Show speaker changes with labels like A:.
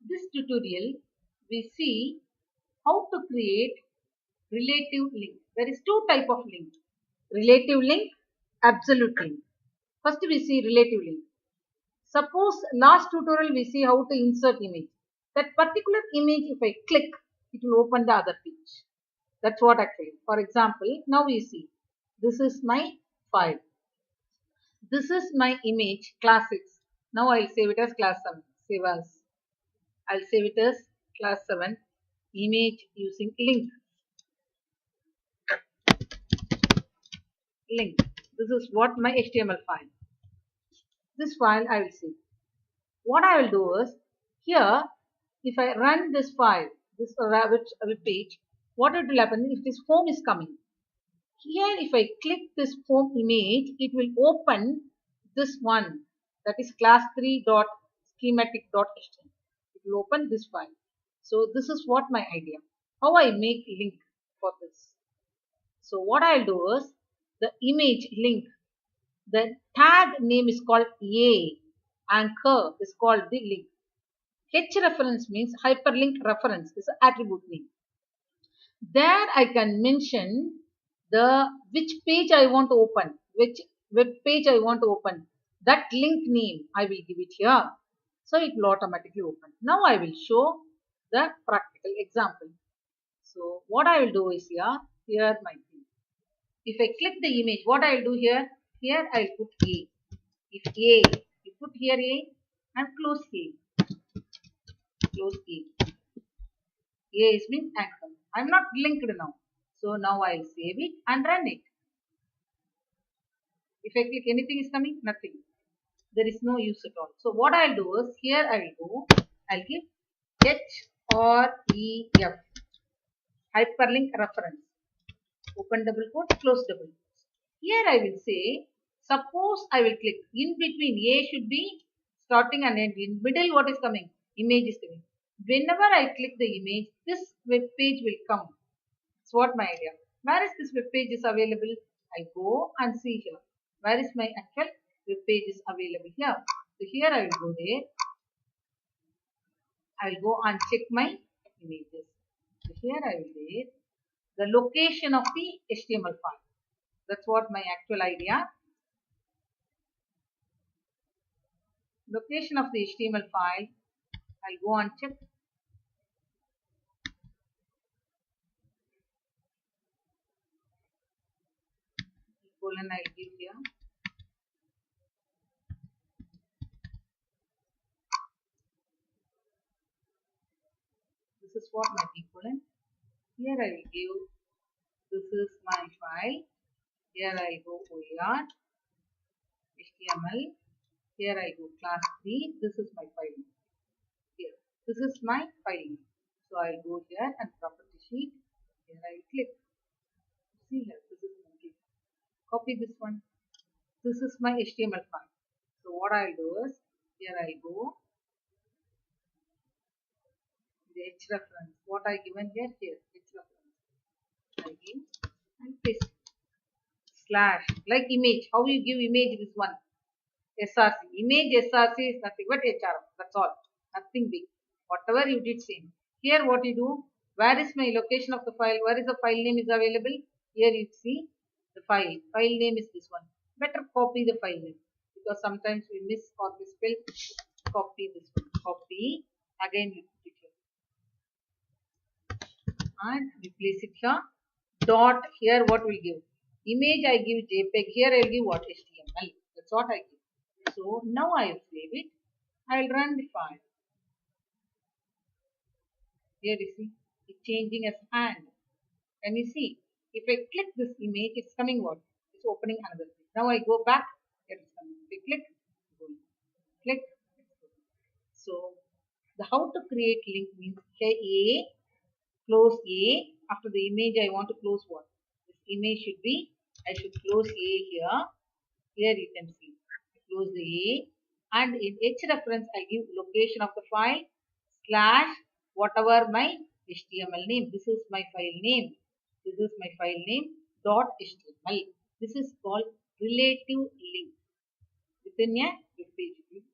A: This tutorial we see how to create relative link. There is two type of link. Relative link, absolute link. First we see relative link. Suppose last tutorial we see how to insert image. That particular image if I click, it will open the other page. That's what actually. For example, now we see this is my file. This is my image class 6. Now I'll save it as class 7. Save as. I'll save it as class 7 image using link. Link. This is what my HTML file. This file I will save. What I will do is here if I run this file, this web page, what it will happen if this home is coming. Here if I click this home image, it will open this one, that is class3.schematic.html. It will open this file. So this is what my idea. How I make link for this. So what I'll do is the image link. The tag name is called A. Anchor is called the link. H reference means hyperlink reference is an attribute name. There I can mention which page I want to open, which web page I want to open. That link name I will give it here. So it will automatically open. Now I will show the practical example. So what I will do is here my thing. If I click the image, what I will do here? Here I will put A. If A, you put here A and close A. Close A. A is means anchor. I am not linked now. So now I will save it and run it. If I click anything is coming, nothing. There is no use at all. So what I will do is here I will go. I will give HREF. Hyperlink reference. Open double quote, close double quote. Here I will say, suppose I will click in between. A should be starting and end. In middle what is coming? Image is coming. Whenever I click the image, this web page will come. That's what my idea. Where is this web page is available? I go and see here. Where is my actual web page is available here? So here I will go there. I will go and check my images. So here I will there. The location of the HTML file. That's what my actual idea. Location of the HTML file. I'll go and check. Colon I'll give here. This is what my colon. Here I will give. This is my file. Here I go OER, HTML. Here I go class 3. This is my file. Here. This is my file. So I will go here and property sheet. Here I will click. See here. This is my click. Copy this one. This is my HTML file. So what I will do is here I go. The H reference. What I given here? Here. H reference. I give and paste. Slash. Like image. How you give image this one? SRC. Image SRC is nothing but HR. That's all. Nothing big. Whatever you did same. Here what you do? Where is my location of the file? Where is the file name is available? Here you see the file. File name is this one. Better copy the file name. Because sometimes we miss or misspell. Copy this one. Copy. Again you put it here. And replace it here. Dot. Here what will give? Image I give JPEG. Here I will give what? HTML. That's what I give. So now I will save it. I will run the file. Here you see it's changing as hand. Can you see? If I click this image, it's coming what? It's opening another page. Now I go back. Here it's coming. If I click, click. So the how to create link means A, close A. After the image, I want to close what? This image should be. I should close A here. Here you can see. Close the A. And in H reference, I give location of the file slash whatever my HTML name. This is my file name. This is my file name dot HTML. This is called relative link within a web page.